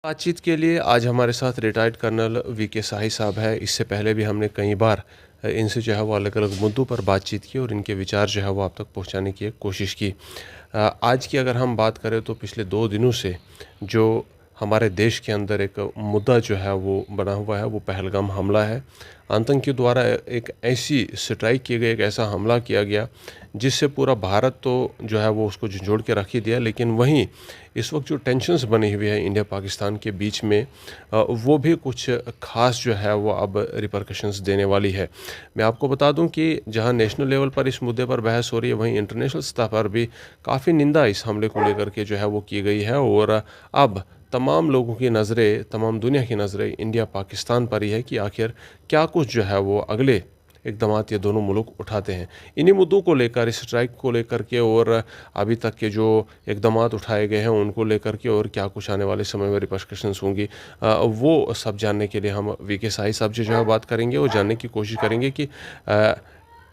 बातचीत के लिए आज हमारे साथ रिटायर्ड कर्नल वीके शाही साहब है। इससे पहले भी हमने कई बार इनसे जो है वो अलग-अलग मुद्दों पर बातचीत की और इनके विचार जो है वो आप तक पहुंचाने की एक कोशिश की। आज की अगर हम बात करें तो पिछले 2 दिनों से जो हमारे देश के अंदर एक मुद्दा जो है वो बना हुआ है, वो पहलगाम हमला है। आतंकियों द्वारा एक ऐसी स्ट्राइक की गई, एक ऐसा हमला किया गया जिससे पूरा भारत तो जो है वो उसको झंझोड़ के रख ही दिया। लेकिन वहीं इस वक्त जो टेंशन्स बनी हुई है इंडिया पाकिस्तान के बीच में, वो भी कुछ ख़ास जो है वो अब रिपरकशंस देने वाली है। मैं आपको बता दूं कि जहां नेशनल लेवल पर इस मुद्दे पर बहस हो रही है, वहीं इंटरनेशनल सतह पर भी काफ़ी निंदा इस हमले को लेकर के जो है वो की गई है। और अब तमाम लोगों की नज़रें, तमाम दुनिया की नज़रें इंडिया पाकिस्तान पर ही है कि आखिर क्या कुछ जो है वो अगले इक़दामात ये दोनों मुल्क उठाते हैं। इन्हीं मुद्दों को लेकर, इस स्ट्राइक को लेकर के और अभी तक के जो इक़दामात उठाए गए हैं उनको लेकर के और क्या कुछ आने वाले समय में रिपरकशंस होंगी, वो सब जानने के लिए हम वीके शाही साहब से जो है बात करेंगे और जानने की कोशिश करेंगे कि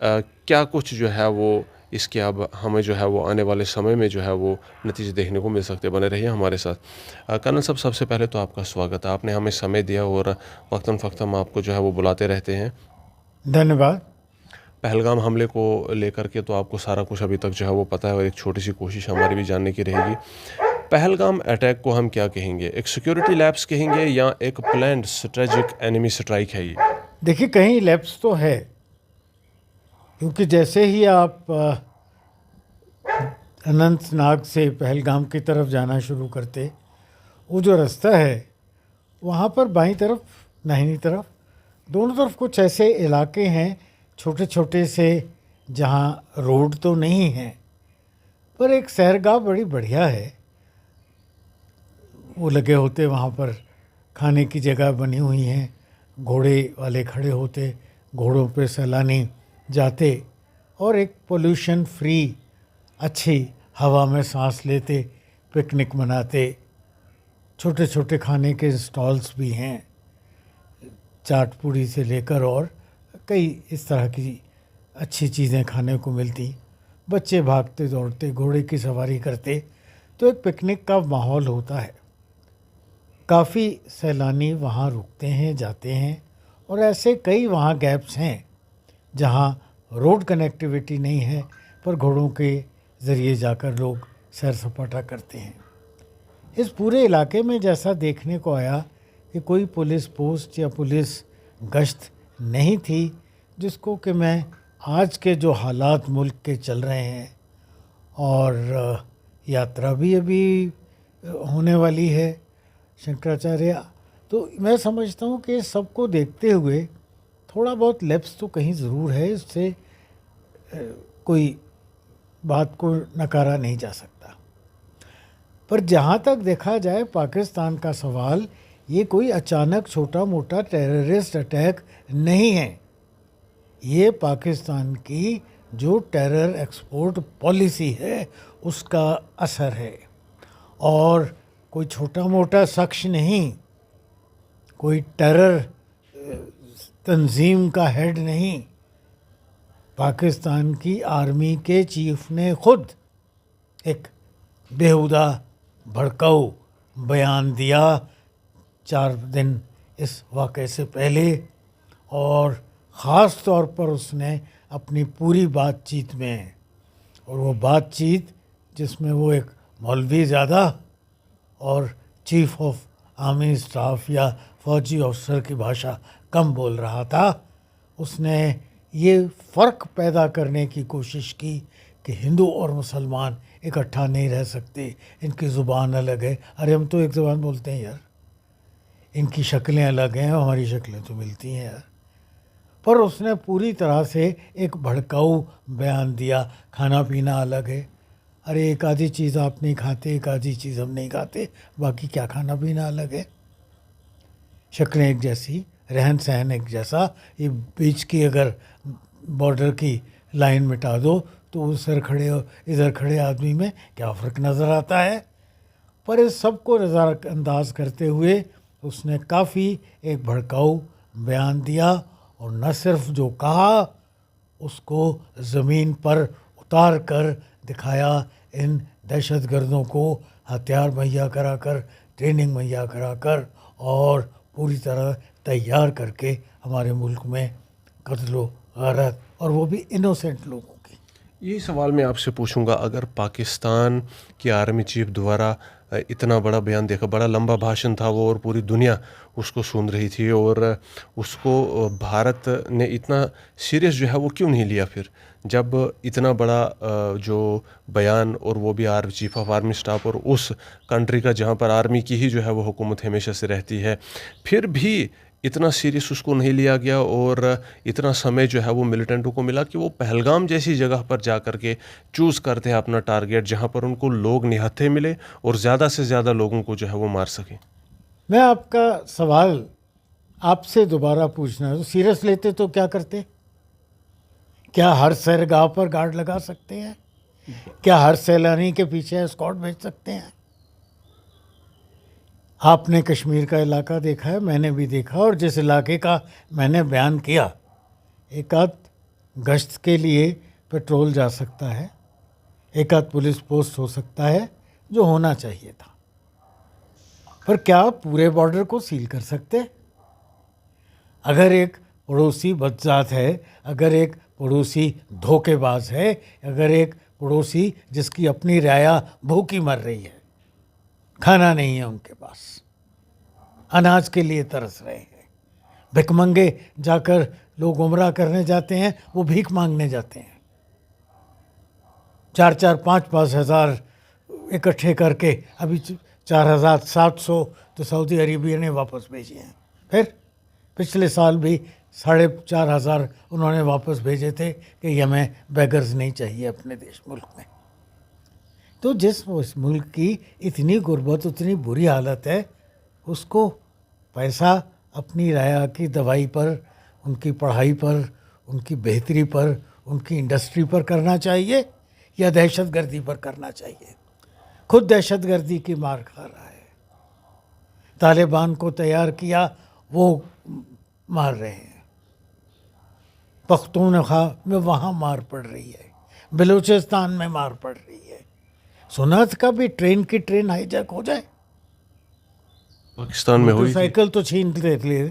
क्या कुछ जो है वो इसके अब हमें जो है वो आने वाले समय में जो है वो नतीजे देखने को मिल सकते। बने रहिए हमारे साथ। कर्नल साहब, सबसे पहले तो आपका स्वागत है। आपने हमें समय दिया और वक्तन फ़क्तन हम आपको जो है वो बुलाते रहते हैं। धन्यवाद। पहलगाम हमले को लेकर के तो आपको सारा कुछ अभी तक जो है वो पता है और एक छोटी सी कोशिश हमारी भी जानने की रहेगी। पहलगाम अटैक को हम क्या कहेंगे? एक सिक्योरिटी लैप्स कहेंगे या एक प्लान्ड स्ट्रेटेजिक एनिमी स्ट्राइक है ये? देखिए, कहीं लैप्स तो है, क्योंकि जैसे ही आप अनंतनाग से पहलगाम की तरफ जाना शुरू करते, वो जो रास्ता है वहाँ पर बाईं तरफ, दाहिनी तरफ, दोनों तरफ कुछ ऐसे इलाके हैं छोटे छोटे से, जहाँ रोड तो नहीं है पर एक सैरगाह बड़ी बढ़िया है। वो लगे होते, वहाँ पर खाने की जगह बनी हुई हैं, घोड़े वाले खड़े होते, घोड़ों पे सैलानी जाते और एक पोल्यूशन फ्री अच्छी हवा में सांस लेते, पिकनिक मनाते। छोटे छोटे खाने के स्टॉल्स भी हैं, चाट पूड़ी से लेकर और कई इस तरह की अच्छी चीज़ें खाने को मिलती। बच्चे भागते दौड़ते, घोड़े की सवारी करते, तो एक पिकनिक का माहौल होता है। काफ़ी सैलानी वहाँ रुकते हैं, जाते हैं, और ऐसे कई वहाँ गैप्स हैं जहाँ रोड कनेक्टिविटी नहीं है पर घोड़ों के ज़रिए जाकर लोग सैर सपाटा करते हैं। इस पूरे इलाके में जैसा देखने को आया कि कोई पुलिस पोस्ट या पुलिस गश्त नहीं थी, जिसको कि मैं आज के जो हालात मुल्क के चल रहे हैं और यात्रा भी अभी होने वाली है शंकराचार्य, तो मैं समझता हूँ कि सबको देखते हुए थोड़ा बहुत लैप्स तो कहीं ज़रूर है। इससे कोई बात को नकारा नहीं जा सकता। पर जहाँ तक देखा जाए पाकिस्तान का सवाल, ये कोई अचानक छोटा मोटा टेररिस्ट अटैक नहीं है। ये पाकिस्तान की जो टेरर एक्सपोर्ट पॉलिसी है उसका असर है, और कोई छोटा मोटा शख्स नहीं, कोई टेरर तंजीम का हेड नहीं। पाकिस्तान की आर्मी के चीफ ने खुद एक बेहुदा भड़काऊ बयान दिया 4 दिन इस वाक़े से पहले, और ख़ास तौर पर उसने अपनी पूरी बातचीत में, और वो बातचीत जिसमें वो एक मौलवी ज़्यादा और चीफ ऑफ आर्मी स्टाफ या फौजी अफसर की भाषा कम बोल रहा था, उसने ये फ़र्क पैदा करने की कोशिश की कि हिंदू और मुसलमान इकट्ठा नहीं रह सकते, इनकी ज़ुबान अलग है। अरे हम तो एक ज़ुबान बोलते हैं यार, इनकी शक्लें अलग हैं, हमारी शक्लें तो मिलती हैं यार। पर उसने पूरी तरह से एक भड़काऊ बयान दिया, खाना पीना अलग है। अरे एक आधी चीज़ आप नहीं खाते, एक आधी चीज़ हम नहीं खाते, बाकी क्या खाना पीना अलग है। शक्लें एक जैसी, रहन सहन एक जैसा, ये बीच की अगर बॉर्डर की लाइन मिटा दो तो उस इधर खड़े आदमी में क्या फ़र्क नज़र आता है। पर इस सब को नज़रअंदाज करते हुए उसने काफ़ी एक भड़काऊ बयान दिया, और न सिर्फ जो कहा उसको ज़मीन पर उतार कर दिखाया। इन दहशतगर्दों को हथियार मुहैया कराकर ट्रेनिंग मुहैया कराकर और पूरी तरह तैयार करके हमारे मुल्क में कत्ल गारत, और वो भी इनोसेंट लोगों की। यही सवाल मैं आपसे पूछूंगा, अगर पाकिस्तान की आर्मी चीफ द्वारा इतना बड़ा बयान देखा, बड़ा लंबा भाषण था वो और पूरी दुनिया उसको सुन रही थी, और उसको भारत ने इतना सीरियस जो है वो क्यों नहीं लिया फिर, जब इतना बड़ा जो बयान, और वो भी चीफ ऑफ आर्मी स्टाफ और उस कंट्री का जहाँ पर आर्मी की ही जो है वो हुकूमत हमेशा से रहती है, फिर भी इतना सीरियस उसको नहीं लिया गया और इतना समय जो है वो मिलिटेंटों को मिला कि वो पहलगाम जैसी जगह पर जा कर के चूज़ करते हैं अपना टारगेट, जहाँ पर उनको लोग निहत्थे मिले और ज़्यादा से ज़्यादा लोगों को जो है वो मार सकें। मैं आपका सवाल आपसे दोबारा पूछना है, तो सीरियस लेते तो क्या करते? क्या हर सैरगाह पर गार्ड लगा सकते हैं? क्या हर सैलानी के पीछे एस्कॉर्ट भेज सकते हैं? आपने कश्मीर का इलाका देखा है, मैंने भी देखा, और जिस इलाके का मैंने बयान किया, एक आध गश्त के लिए पेट्रोल जा सकता है, एक आध पुलिस पोस्ट हो सकता है, जो होना चाहिए था। पर क्या पूरे बॉर्डर को सील कर सकते? अगर एक पड़ोसी बदजात है, अगर एक पड़ोसी धोखेबाज है, अगर एक पड़ोसी जिसकी अपनी राया भूखी मर रही है, खाना नहीं है उनके पास, अनाज के लिए तरस रहे हैं, भिखमंगे जाकर लोग उम्रा करने जाते हैं, वो भीख मांगने जाते हैं, 4-4, 5-5 हज़ार इकट्ठे करके अभी 4,700 तो सऊदी अरेबिया ने वापस भेजे हैं। फिर पिछले साल भी 4,500 उन्होंने वापस भेजे थे कि ये हमें बेगर्स नहीं चाहिए अपने देश मुल्क में। तो जिस मुल्क की इतनी गुर्बत, उतनी बुरी हालत है, उसको पैसा अपनी राया की दवाई पर, उनकी पढ़ाई पर, उनकी बेहतरी पर, उनकी इंडस्ट्री पर करना चाहिए या दहशतगर्दी पर करना चाहिए? खुद दहशतगर्दी की मार खा रहा है। तालिबान को तैयार किया, वो मार रहे हैं। पख्तूनख्वा में वहाँ मार पड़ रही है, बलूचिस्तान में मार पड़ रही है। सुना था कभी ट्रेन की ट्रेन हाईजैक हो जाए? पाकिस्तान में हुई थी। मोटरसाइकिल तो छीन ले,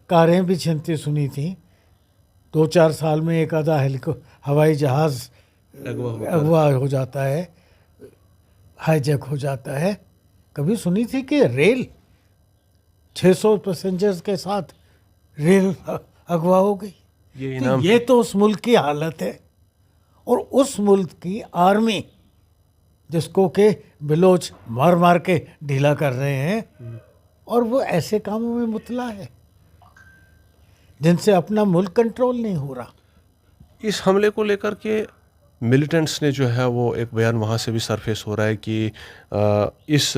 कारें भी छीनती सुनी थी। 2-4 साल में एक आधा हवाई जहाज़ अगवा हो जाता है, हाईजैक हो जाता है। कभी सुनी थी कि रेल 600 पैसेंजर्स के साथ रेल अगवा हो गई? ये तो उस मुल्क की हालत है, और उस मुल्क की आर्मी जिसको के बिलोच मार मार के ढीला कर रहे हैं, और वो ऐसे कामों में मुतला है जिनसे अपना मुल्क कंट्रोल नहीं हो रहा। इस हमले को लेकर के मिलिटेंट्स ने जो है वो एक बयान वहाँ से भी सरफेस हो रहा है कि इस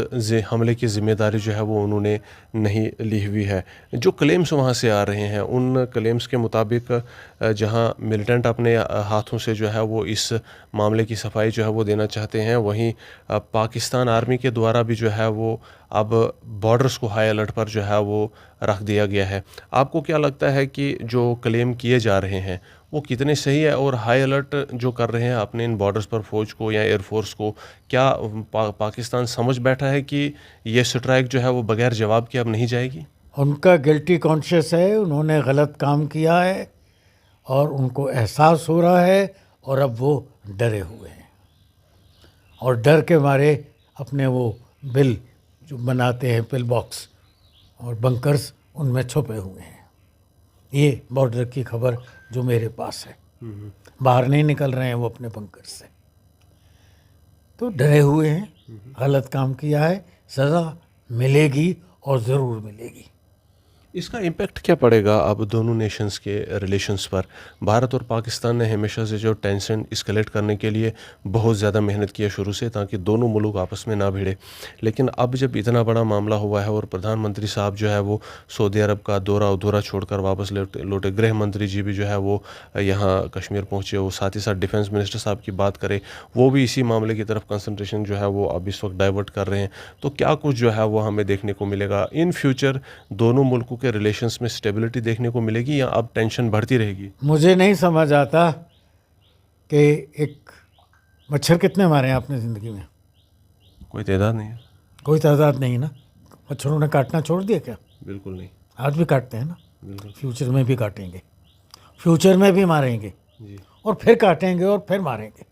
हमले की ज़िम्मेदारी जो है वो उन्होंने नहीं ली हुई है। जो क्लेम्स वहाँ से आ रहे हैं, उन क्लेम्स के मुताबिक जहाँ मिलिटेंट अपने हाथों से जो है वो इस मामले की सफाई जो है वो देना चाहते हैं, वहीं पाकिस्तान आर्मी के द्वारा भी जो है वो अब बॉर्डर्स को हाई अलर्ट पर जो है वो रख दिया गया है। आपको क्या लगता है कि जो क्लेम किए जा रहे हैं वो कितने सही है, और हाई अलर्ट जो कर रहे हैं अपने इन बॉर्डर्स पर फ़ौज को या एयरफोर्स को, क्या पाकिस्तान समझ बैठा है कि ये स्ट्राइक जो है वो बगैर जवाब के अब नहीं जाएगी? उनका गिल्टी कॉन्शियस है, उन्होंने गलत काम किया है और उनको एहसास हो रहा है, और अब वो डरे हुए हैं, और डर के मारे अपने वो बिल जो बनाते हैं, पिल बॉक्स और बंकर्स, उनमें छुपे हुए हैं। ये बॉर्डर की खबर जो मेरे पास है, बाहर नहीं निकल रहे हैं वो अपने बंकर से, तो डरे हुए हैं, गलत काम किया है, सज़ा मिलेगी और ज़रूर मिलेगी। इसका इम्पैक्ट क्या पड़ेगा अब दोनों नेशंस के रिलेशंस पर? भारत और पाकिस्तान ने हमेशा से जो टेंशन इस्केलेट करने के लिए बहुत ज़्यादा मेहनत किया शुरू से, ताकि दोनों मुल्क आपस में ना भिड़े। लेकिन अब जब इतना बड़ा मामला हुआ है और प्रधानमंत्री साहब जो है वो सऊदी अरब का दौरा अधूरा छोड़कर वापस लौटे, गृह मंत्री जी भी जो है वो यहाँ कश्मीर पहुँचे, वो साथ ही साथ डिफेंस मिनिस्टर साहब की बात करें, वो भी इसी मामले की तरफ कंसंट्रेशन जो है वो अब इस वक्त डाइवर्ट कर रहे हैं। तो क्या कुछ जो है वो हमें देखने को मिलेगा इन फ्यूचर? दोनों मुल्कों के रिलेशंस में स्टेबिलिटी देखने को मिलेगी या अब टेंशन बढ़ती रहेगी? मुझे नहीं समझ आता कि एक मच्छर कितने मारे हैं आपने ज़िंदगी में? कोई तादाद नहीं है। कोई तादाद नहीं ना। मच्छरों ने काटना छोड़ दिया क्या? बिल्कुल नहीं। आज भी काटते हैं ना, बिल्कुल। फ्यूचर में भी काटेंगे, फ्यूचर में भी मारेंगे, जी। और फिर काटेंगे और फिर मारेंगे।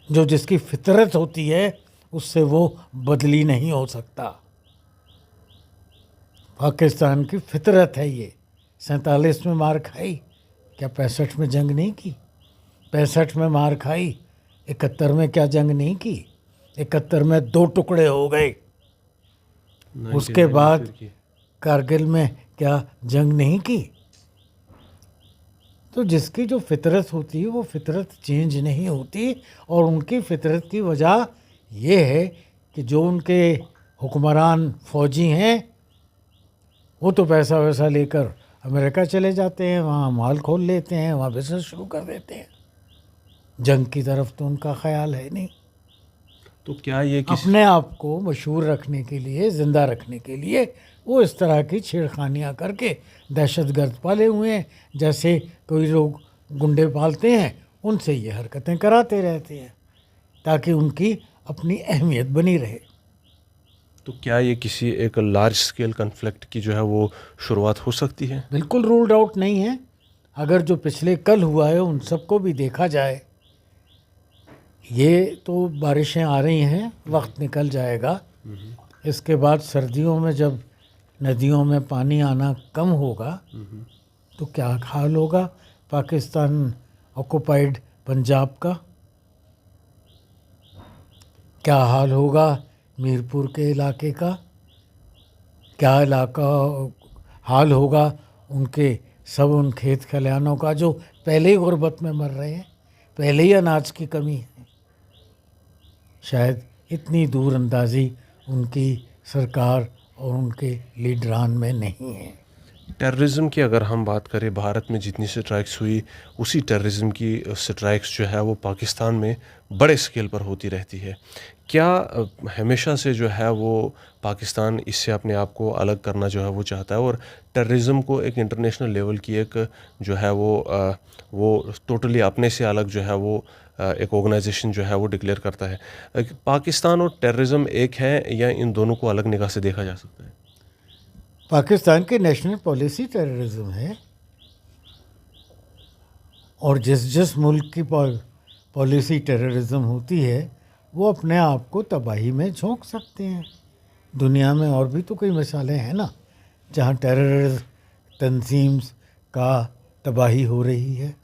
जो जिसकी फितरत होती है उससे वो बदली नहीं हो सकता। पाकिस्तान की फितरत है ये। 47 में मार खाई, क्या 65 में जंग नहीं की? 65 में मार खाई, 71 में क्या जंग नहीं की? 71 में 2 टुकड़े हो गए। उसके 99 में बाद फिर की। कारगिल में क्या जंग नहीं की? तो जिसकी जो फितरत होती है वो फितरत चेंज नहीं होती। और उनकी फितरत की वजह ये है कि जो उनके हुक्मरान फौजी हैं वो तो पैसा वैसा लेकर अमेरिका चले जाते हैं, वहाँ माल खोल लेते हैं, वहाँ बिजनेस शुरू कर देते हैं। जंग की तरफ तो उनका ख्याल है नहीं। तो क्या ये अपने आप को मशहूर रखने के लिए, ज़िंदा रखने के लिए वो इस तरह की छेड़खानियाँ करके दहशतगर्द पाले हुए हैं। जैसे कोई लोग गुंडे पालते हैं, उनसे ये हरकतें कराते रहते हैं ताकि उनकी अपनी अहमियत बनी रहे। तो क्या ये किसी एक लार्ज स्केल कन्फ्लिक्ट की जो है वो शुरुआत हो सकती है? बिल्कुल रूल्ड आउट नहीं है। अगर जो पिछले कल हुआ है उन सबको भी देखा जाए, ये तो बारिशें आ रही हैं, वक्त निकल जाएगा। इसके बाद सर्दियों में जब नदियों में पानी आना कम होगा तो क्या हाल होगा पाकिस्तान ऑक्युपाइड पंजाब का? क्या हाल होगा मीरपुर के इलाके का? क्या इलाका हाल होगा उनके सब उन खेत खलिहानों का जो पहले ही गुर्बत में मर रहे हैं, पहले ही अनाज की कमी है? शायद इतनी दूर अंदाज़ी उनकी सरकार और उनके लीडरान में नहीं है। टेररिज्म की अगर हम बात करें, भारत में जितनी स्ट्राइक्स हुई उसी टेररिज्म की स्ट्राइक्स जो है वो पाकिस्तान में बड़े स्केल पर होती रहती है। क्या हमेशा से जो है वो पाकिस्तान इससे अपने आप को अलग करना जो है वो चाहता है और टेररिज्म को एक इंटरनेशनल लेवल की एक जो है वो टोटली अपने से अलग जो है वो एक ऑर्गेनाइजेशन जो है वो डिक्लेयर करता है? पाकिस्तान और टेररिज्म एक है या इन दोनों को अलग निगाह से देखा जा सकता है? पाकिस्तान की नेशनल पॉलिसी टेररिज्म है, और जिस जिस मुल्क की पॉलिसी टेररिज्म होती है वो अपने आप को तबाही में झोंक सकते हैं। दुनिया में और भी तो कई मिसालें हैं ना जहाँ टेररिस्ट तंजीम्स का तबाही हो रही है।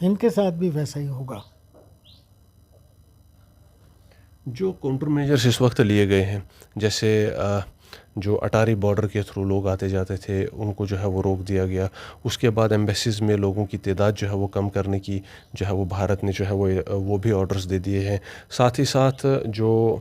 इनके साथ भी वैसा ही होगा। जो काउंटर मेजर्स इस वक्त लिए गए हैं, जैसे जो अटारी बॉर्डर के थ्रू लोग आते जाते थे उनको जो है वो रोक दिया गया। उसके बाद एम्बेसीज़ में लोगों की तादाद जो है वो कम करने की जो है वो भारत ने जो है वो भी ऑर्डर्स दे दिए हैं। साथ ही साथ जो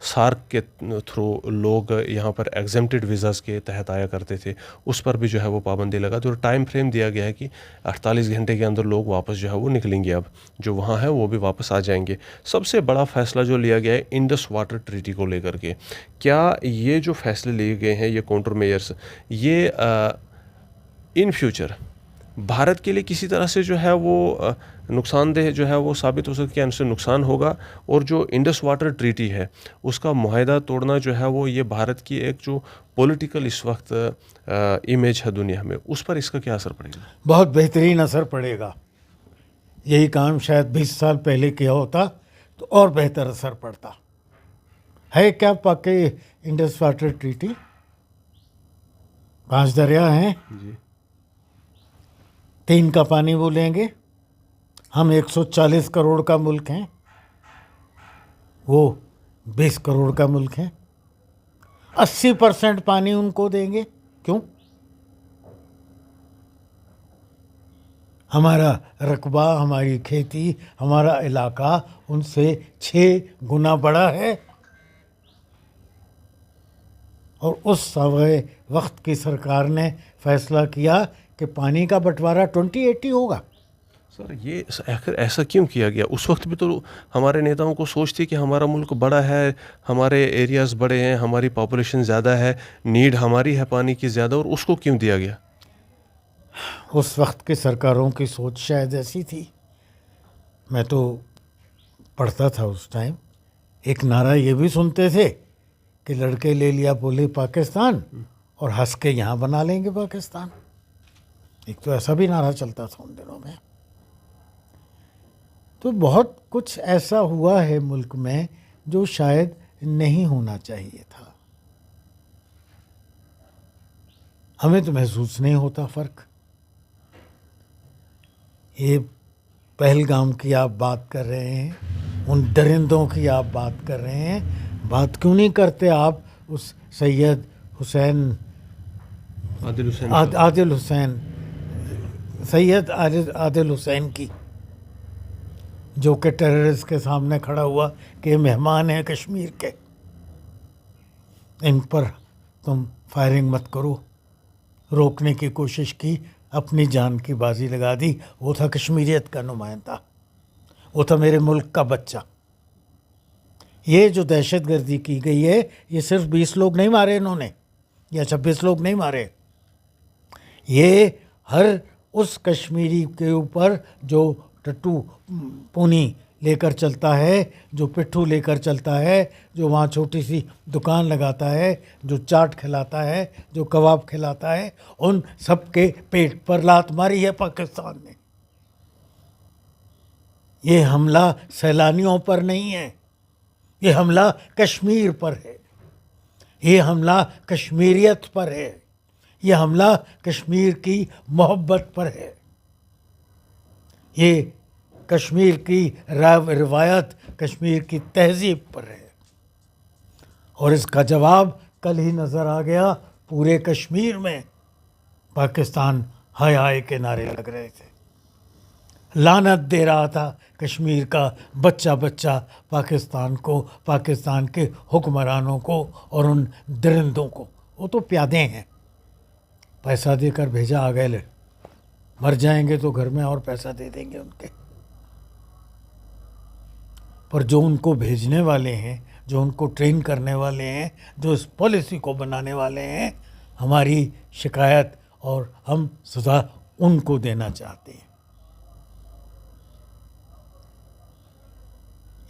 सार्क के थ्रू लोग यहाँ पर एग्जेम्प्टेड वीज़ाज़ के तहत आया करते थे उस पर भी जो है वो पाबंदी लगा। तो टाइम फ्रेम दिया गया है कि 48 घंटे के अंदर लोग वापस जो है वो निकलेंगे, अब जो वहाँ है वो भी वापस आ जाएंगे। सबसे बड़ा फैसला जो लिया गया है इंडस वाटर ट्रीटी को लेकर के, क्या ये जो फैसले लिए गए हैं ये काउंटर मेजर्स, ये इन फ्यूचर भारत के लिए किसी तरह से जो है वो नुकसानदेह जो है वो साबित हो सकती है, इनसे नुकसान होगा? और जो इंडस वाटर ट्रीटी है उसका मुआहदा तोड़ना जो है वो ये भारत की एक जो पॉलिटिकल इस वक्त इमेज है दुनिया में, उस पर इसका क्या असर पड़ेगा? बहुत बेहतरीन असर पड़ेगा। यही काम शायद 20 साल पहले किया होता तो और बेहतर असर पड़ता है। क्या पाके इंडस वाटर ट्रीटी? 5 दरिया हैं, जी। 3 का पानी वो लेंगे। हम 140 करोड़ का मुल्क हैं, वो 20 करोड़ का मुल्क है। 80% पानी उनको देंगे। क्यों? हमारा रकबा, हमारी खेती, हमारा इलाका उनसे 6 गुना बड़ा है। और उस समय वक्त की सरकार ने फैसला किया कि पानी का बंटवारा 20-80 होगा। सर ये आखिर ऐसा क्यों किया गया? उस वक्त भी तो हमारे नेताओं को सोच थी कि हमारा मुल्क बड़ा है, हमारे एरियाज़ बड़े हैं, हमारी पॉपुलेशन ज़्यादा है, नीड हमारी है पानी की ज़्यादा, और उसको क्यों दिया गया? उस वक्त की सरकारों की सोच शायद ऐसी थी। मैं तो पढ़ता था उस टाइम, एक नारा ये भी सुनते थे कि लड़के ले लिया बोले पाकिस्तान और हंस के यहाँ बना लेंगे पाकिस्तान। एक तो ऐसा भी नारा चलता था उन दिनों में। तो बहुत कुछ ऐसा हुआ है मुल्क में जो शायद नहीं होना चाहिए था। हमें तो महसूस नहीं होता फ़र्क। ये पहलगाम की आप बात कर रहे हैं, उन दरिंदों की आप बात कर रहे हैं, बात क्यों नहीं करते आप उस सैयद हुसैन आदिल हुसैन सैयद आदिल हुसैन की, जो कि टेररिस्ट के सामने खड़ा हुआ कि मेहमान हैं कश्मीर के, इन पर तुम फायरिंग मत करो। रोकने की कोशिश की, अपनी जान की बाजी लगा दी। वो था कश्मीरियत का नुमाइंदा, वो था मेरे मुल्क का बच्चा। ये जो दहशतगर्दी की गई है, ये सिर्फ 20 लोग नहीं मारे इन्होंने, या 26 लोग नहीं मारे। ये हर उस कश्मीरी के ऊपर जो टट्टू पूनी लेकर चलता है, जो पिट्ठू लेकर चलता है, जो वहाँ छोटी सी दुकान लगाता है, जो चाट खिलाता है, जो कबाब खिलाता है, उन सब के पेट पर लात मारी है पाकिस्तान ने। ये हमला सैलानियों पर नहीं है, ये हमला कश्मीर पर है, ये हमला कश्मीरियत पर है, ये हमला कश्मीर की मोहब्बत पर है, ये कश्मीर की रिवायत, कश्मीर की तहजीब पर है। और इसका जवाब कल ही नज़र आ गया। पूरे कश्मीर में पाकिस्तान हाय हाय के नारे लग रहे थे, लानत दे रहा था कश्मीर का बच्चा बच्चा पाकिस्तान को, पाकिस्तान के हुक्मरानों को और उन दरिंदों को। वो तो प्यादे हैं, पैसा देकर भेजा, आ गए, मर जाएंगे तो घर में और पैसा दे देंगे उनके। पर जो उनको भेजने वाले हैं, जो उनको ट्रेन करने वाले हैं, जो इस पॉलिसी को बनाने वाले हैं, हमारी शिकायत और हम सज़ा उनको देना चाहते हैं।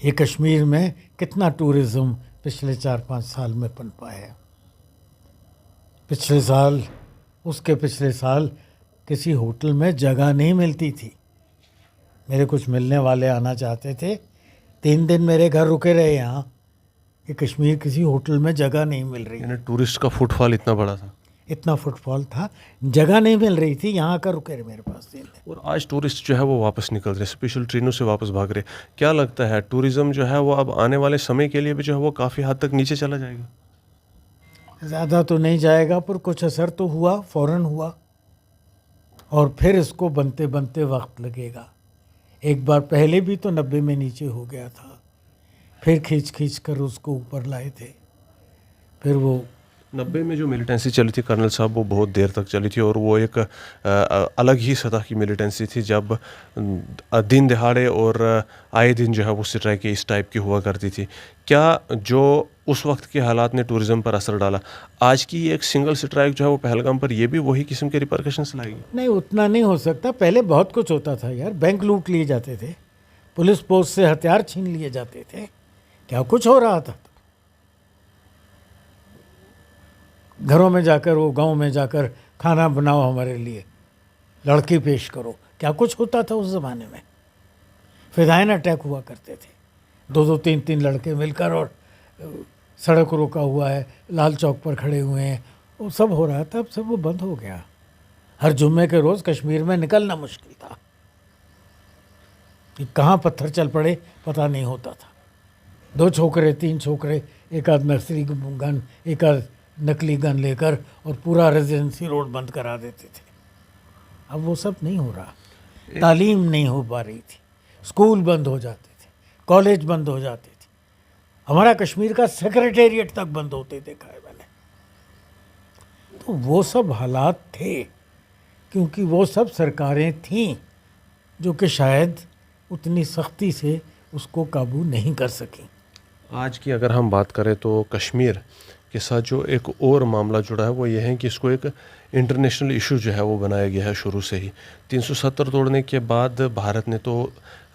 ये कश्मीर में कितना टूरिज़्म पिछले 4-5 साल में पनपा है। पिछले साल, उसके पिछले साल किसी होटल में जगह नहीं मिलती थी। मेरे कुछ मिलने वाले आना चाहते थे, 3 दिन मेरे घर रुके रहे यहाँ कि कश्मीर किसी होटल में जगह नहीं मिल रही। यानी टूरिस्ट का फुटफॉल इतना बड़ा था, इतना फुटफॉल था, जगह नहीं मिल रही थी, यहाँ का रुके रहे मेरे पास 3 दिन। और आज टूरिस्ट जो है वो वापस निकल रहे, स्पेशल ट्रेनों से वापस भाग रहे। क्या लगता है टूरिज़्म जो है वो अब आने वाले समय के लिए भी जो है वो काफ़ी हद तक नीचे चला जाएगा? ज़्यादा तो नहीं जाएगा, पर कुछ असर तो हुआ, फ़ौरन हुआ, और फिर इसको बनते बनते वक्त लगेगा। एक बार पहले भी तो 90 में नीचे हो गया था, फिर खींच खींच कर उसको ऊपर लाए थे। फिर वो 90 में जो मिलिटेंसी चली थी कर्नल साहब, वो बहुत देर तक चली थी और वो एक अलग ही सतह की मिलिटेंसी थी, जब दिन दहाड़े और आए दिन जो है वो स्ट्राइक इस टाइप की हुआ करती थी। क्या जो उस वक्त के हालात ने टूरिज़्म पर असर डाला, आज की एक सिंगल स्ट्राइक जो है वो पहलगाम पर, ये भी वही किस्म के रिपरकशंस लाएगी? नहीं, उतना नहीं हो सकता। पहले बहुत कुछ होता था यार, बैंक लूट लिए जाते थे, पुलिस पोस्ट से हथियार छीन लिए जाते थे, क्या कुछ हो रहा था। घरों में जाकर, वो गांव में जाकर खाना बनाओ हमारे लिए, लड़की पेश करो, क्या कुछ होता था उस ज़माने में। फिदाइन अटैक हुआ करते थे, 2-2, 3-3 लड़के मिलकर, और सड़क रोका हुआ है, लाल चौक पर खड़े हुए हैं, वो सब हो रहा था। अब सब वो बंद हो गया। हर जुम्मे के रोज़ कश्मीर में निकलना मुश्किल था, कि कहाँ पत्थर चल पड़े पता नहीं होता था। 2 छोकरे, 3 छोकरे, एक आध नर्सरी गन, एक आध नकली गन लेकर, और पूरा रेजिडेंसी रोड बंद करा देते थे। अब वो सब नहीं हो रहा, तालीम नहीं हो पा रही थी, स्कूल बंद हो जाते थे, कॉलेज बंद हो जाते थे, हमारा कश्मीर का सेक्रेटेरिएट तक बंद होते देखा है मैंने। तो वो सब हालात थे, क्योंकि वो सब सरकारें थीं जो कि शायद उतनी सख्ती से उसको काबू नहीं कर सकें। आज की अगर हम बात करें तो कश्मीर के साथ जो एक और मामला जुड़ा है वो ये है कि इसको एक इंटरनेशनल इशू जो है वो बनाया गया है शुरू से ही। 370 तोड़ने के बाद भारत ने तो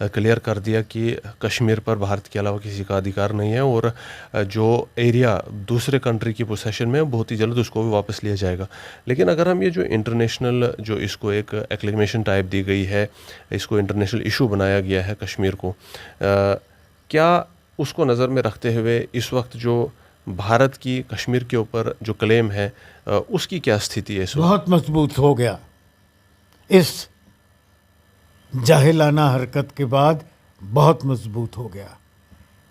क्लियर कर दिया कि कश्मीर पर भारत के अलावा किसी का अधिकार नहीं है, और जो एरिया दूसरे कंट्री की पोसेशन में है बहुत ही जल्द उसको भी वापस लिया जाएगा। लेकिन अगर हम ये जो इंटरनेशनल जो इसको एक एक्लेमेशन टाइप दी गई है, इसको इंटरनेशनल इशू बनाया गया है कश्मीर को, क्या उसको नज़र में रखते हुए इस वक्त जो भारत की कश्मीर के ऊपर जो क्लेम है उसकी क्या स्थिति है इस वक्त? बहुत मजबूत हो गया। इस जाहिलाना हरकत के बाद बहुत मजबूत हो गया।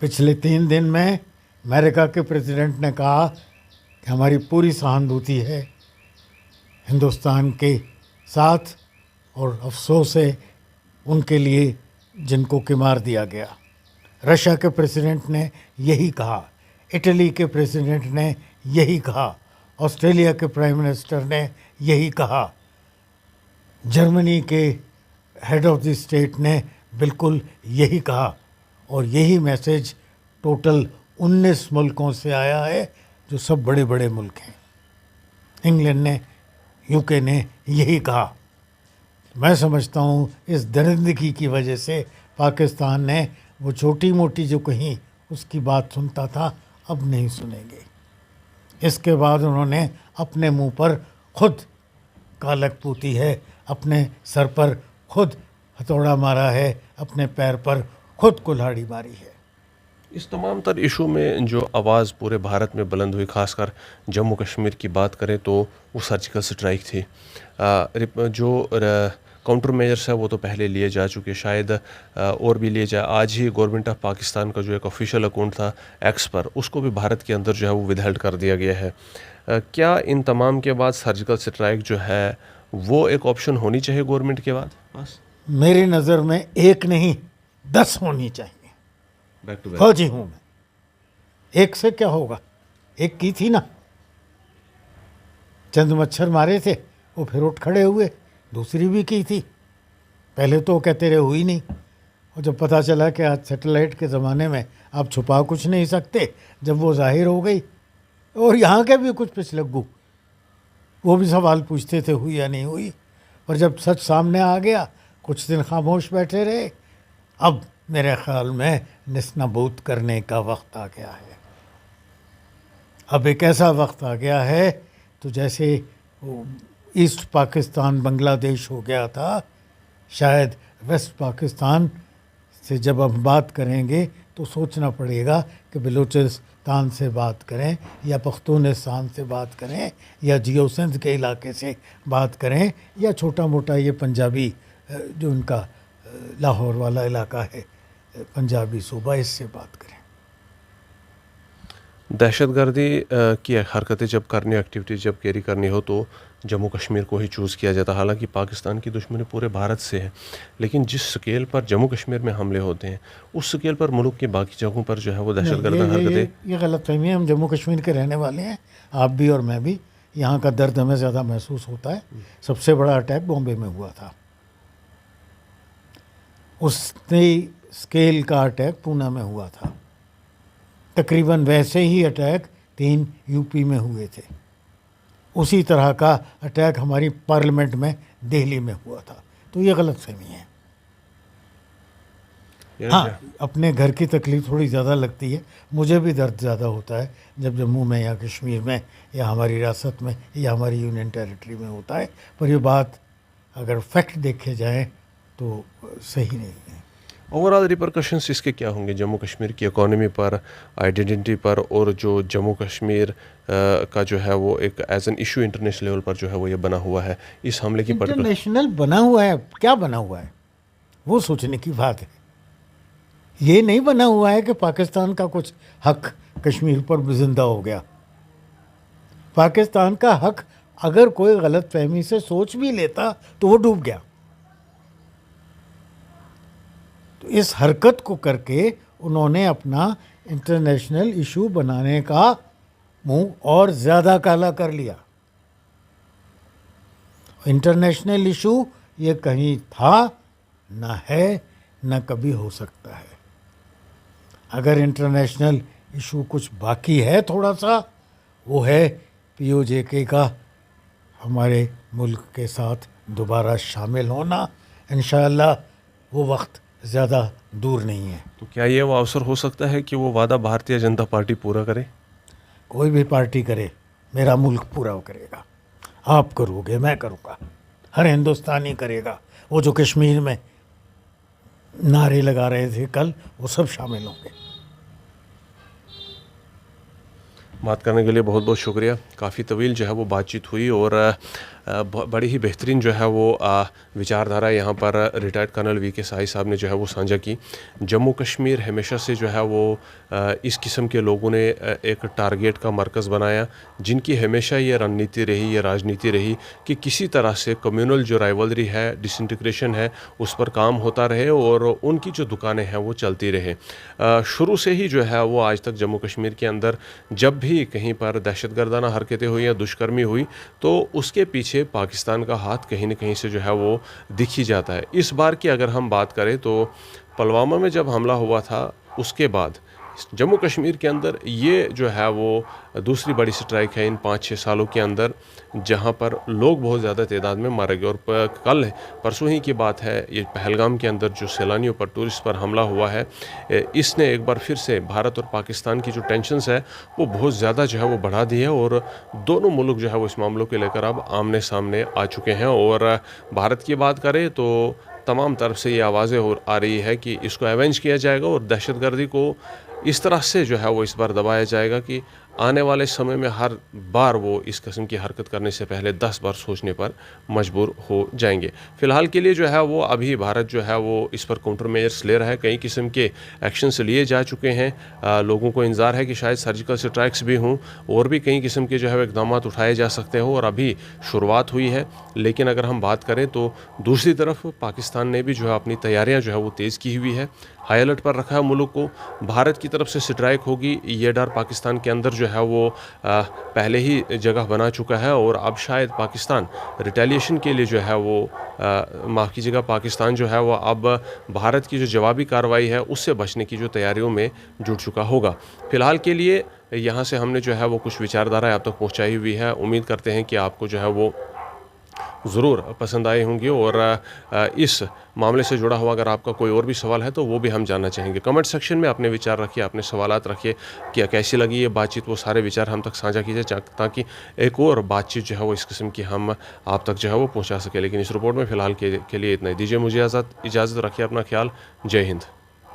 पिछले 3 दिन में अमेरिका के प्रेसिडेंट ने कहा कि हमारी पूरी सहानुभूति है हिंदुस्तान के साथ, और अफसोस है उनके लिए जिनको कि मार दिया गया। रशिया के प्रेसिडेंट ने यही कहा, इटली के प्रेसिडेंट ने यही कहा, ऑस्ट्रेलिया के प्राइम मिनिस्टर ने यही कहा, जर्मनी के हेड ऑफ द स्टेट ने बिल्कुल यही कहा, और यही मैसेज टोटल 19 मुल्कों से आया है जो सब बड़े बड़े मुल्क हैं। इंग्लैंड ने, यूके ने यही कहा। मैं समझता हूँ इस दरिंदगी की वजह से पाकिस्तान ने वो छोटी मोटी जो कहीं उसकी बात सुनता था अब नहीं सुनेंगे। इसके बाद उन्होंने अपने मुंह पर खुद कालक पूती है, अपने सर पर खुद हथौड़ा मारा है, अपने पैर पर खुद कुल्हाड़ी मारी है। इस तमाम तर इशू में जो आवाज़ पूरे भारत में बुलंद हुई, खासकर जम्मू कश्मीर की बात करें तो वो सर्जिकल स्ट्राइक थी। जो काउंटर मेजर्स है वो तो पहले लिए जा चुके, शायद और भी लिए जाए। आज ही गवर्नमेंट ऑफ पाकिस्तान का जो एक ऑफिशियल अकाउंट था एक्स पर, उसको भी भारत के अंदर जो है वो विदहेल्ड कर दिया गया है। क्या इन तमाम के बाद सर्जिकल स्ट्राइक जो है वो एक ऑप्शन होनी चाहिए गवर्नमेंट के बाद? बस मेरी नज़र में एक नहीं 10 होनी चाहिए। Back to back. फौजी हूँ मैं, एक से क्या होगा, एक की थी ना, चंद मच्छर मारे थे वो फिर उठ खड़े हुए, दूसरी भी की थी। पहले तो कहते रहे हुई नहीं, और जब पता चला कि आज सैटेलाइट के ज़माने में आप छुपा कुछ नहीं सकते, जब वो जाहिर हो गई, और यहाँ के भी कुछ पिछलग्गू वो भी सवाल पूछते थे हुई या नहीं हुई, पर जब सच सामने आ गया कुछ दिन खामोश बैठे रहे। अब मेरे ख्याल में निस्नाबूद करने का वक्त आ गया है। अब एक ऐसा वक्त आ गया है तो जैसे ईस्ट पाकिस्तान बांग्लादेश हो गया था, शायद वेस्ट पाकिस्तान से जब हम बात करेंगे तो सोचना पड़ेगा कि बलूचिस्तान से बात करें या पख्तूनिस्तान से बात करें या जियो सिंध के इलाके से बात करें या छोटा मोटा ये पंजाबी जो उनका लाहौर वाला इलाका है, पंजाबी सूबा, इससे बात करें। दहशतगर्दी की हरकतें जब करनी, एक्टिविटी जब कैरी करनी हो तो जम्मू कश्मीर को ही चूज़ किया जाता। हालांकि पाकिस्तान की दुश्मनी पूरे भारत से है, लेकिन जिस स्केल पर जम्मू कश्मीर में हमले होते हैं उस स्केल पर मुल्क की बाकी जगहों पर जो है वो दहशतगर्द हरकतें। ये गलत फहमी है। हम जम्मू कश्मीर के रहने वाले हैं, आप भी और मैं भी। यहाँ का दर्द हमें ज़्यादा महसूस होता है। सबसे बड़ा अटैक बॉम्बे में हुआ था, उसने स्केल का अटैक पूना में हुआ था, तकरीबन वैसे ही अटैक 3 यूपी में हुए थे। उसी तरह का अटैक हमारी पार्लियामेंट में दिल्ली में हुआ था। तो ये गलत फहमी है। हाँ, अपने घर की तकलीफ थोड़ी ज़्यादा लगती है, मुझे भी दर्द ज़्यादा होता है जब जम्मू में या कश्मीर में या हमारी रियासत में या हमारी यूनियन टेरिटरी में होता है, पर ये बात अगर फैक्ट देखे जाए तो सही नहीं है। ओवरऑल रिपरकशंस इसके क्या होंगे जम्मू कश्मीर की इकोनॉमी पर, आइडेंटिटी पर, और जो जम्मू कश्मीर का जो है वो एक as an issue international level पर जो है वो ये बना हुआ है इस हमले की इंटरनेशनल बना हुआ है, क्या बना हुआ है वो सोचने की बात है। ये नहीं बना हुआ है कि पाकिस्तान का कुछ हक कश्मीर पर जिंदा हो गया। पाकिस्तान का हक अगर कोई गलत फहमी से सोच भी लेता तो वो डूब गया। तो इस हरकत को करके उन्होंने अपना इंटरनेशनल इशू बनाने का मुंह और ज़्यादा काला कर लिया। इंटरनेशनल इशू ये कहीं था ना है ना कभी हो सकता है। अगर इंटरनेशनल इशू कुछ बाकी है थोड़ा सा, वो है POJK का हमारे मुल्क के साथ दोबारा शामिल होना। इंशाअल्लाह वो वक्त ज़्यादा दूर नहीं है। तो क्या ये वो अवसर हो सकता है कि वो वादा भारतीय जनता पार्टी पूरा करे? कोई भी पार्टी करे, मेरा मुल्क पूरा करेगा। आप करोगे, मैं करूँगा, हर हिंदुस्तानी करेगा। वो जो कश्मीर में नारे लगा रहे थे कल, वो सब शामिल होंगे। बात करने के लिए बहुत बहुत शुक्रिया। काफ़ी तवील जो है वो बातचीत हुई और बड़ी ही बेहतरीन जो है वो विचारधारा यहाँ पर रिटायर्ड कर्नल VK साही साहब ने जो है वो साझा की। जम्मू कश्मीर हमेशा से जो है वो इस किस्म के लोगों ने एक टारगेट का मरकज़ बनाया, जिनकी हमेशा ये रणनीति रही, ये राजनीति रही कि किसी तरह से कम्युनल जो राइवलरी है, डिसइंटीग्रेशन है, उस पर काम होता रहे और उनकी जो दुकानें हैं वो चलती रहे। शुरू से ही जो है वो आज तक जम्मू कश्मीर के अंदर जब भी कहीं पर दहशतगर्दाना हरकतें हुई या दुष्कर्मी हुई तो उसके पीछे पाकिस्तान का हाथ कहीं न कहीं से जो है वो दिख ही जाता है। इस बार की अगर हम बात करें तो पुलवामा में जब हमला हुआ था उसके बाद जम्मू कश्मीर के अंदर ये जो है वो दूसरी बड़ी स्ट्राइक है इन 5-6 सालों के अंदर, जहां पर लोग बहुत ज़्यादा तादाद में मारे गए। और कल परसों ही की बात है, ये पहलगाम के अंदर जो सैलानियों पर, टूरिस्ट पर हमला हुआ है, इसने एक बार फिर से भारत और पाकिस्तान की जो टेंशन्स है वो बहुत ज़्यादा जो है वो बढ़ा दी है और दोनों मुल्क जो है वो इस मामलों को लेकर अब आमने सामने आ चुके हैं। और भारत की बात करें तो तमाम तरफ से ये आवाज़ें आ रही है कि इसको एवेंज किया जाएगा और दहशतगर्दी को इस तरह से जो है वो इस बार दबाया जाएगा कि आने वाले समय में हर बार वो इस किस्म की हरकत करने से पहले 10 बार सोचने पर मजबूर हो जाएंगे। फ़िलहाल के लिए जो है वो अभी भारत जो है वो इस पर काउंटर मेजर्स ले रहा है, कई किस्म के एक्शंस लिए जा चुके हैं। लोगों को इंतज़ार है कि शायद सर्जिकल स्ट्राइक्स भी हों और भी कई किस्म के जो है इकदाम उठाए जा सकते हो और अभी शुरुआत हुई है। लेकिन अगर हम बात करें तो दूसरी तरफ पाकिस्तान ने भी जो है अपनी तैयारियाँ जो है वो तेज़ की हुई है, हाई अलर्ट पर रखा है मुल्क को। भारत की तरफ से स्ट्राइक होगी ये डर पाकिस्तान के अंदर जो है वो पहले ही जगह बना चुका है और अब शायद पाकिस्तान रिटेलिएशन के लिए जो है वो माफ़ कीजिएगा, पाकिस्तान जो है वो अब भारत की जो जवाबी कार्रवाई है उससे बचने की जो तैयारियों में जुट चुका होगा। फ़िलहाल के लिए यहाँ से हमने जो है वो कुछ विचारधारा आप तक पहुँचाई हुई है। उम्मीद करते हैं कि आपको जो है वो ज़रूर पसंद आए होंगे और इस मामले से जुड़ा हुआ अगर आपका कोई और भी सवाल है तो वो भी हम जानना चाहेंगे। कमेंट सेक्शन में अपने विचार रखिए, अपने सवालात रखिए कि कैसी लगी ये बातचीत, वो सारे विचार हम तक साझा कीजिए ताकि एक और बातचीत जो है वो इस किस्म की हम आप तक जो है वो पहुँचा सके। लेकिन इस रिपोर्ट में फ़िलहाल के लिए इतना ही। दीजिए मुझे इजाज़त, रखिए अपना ख्याल। जय हिंद।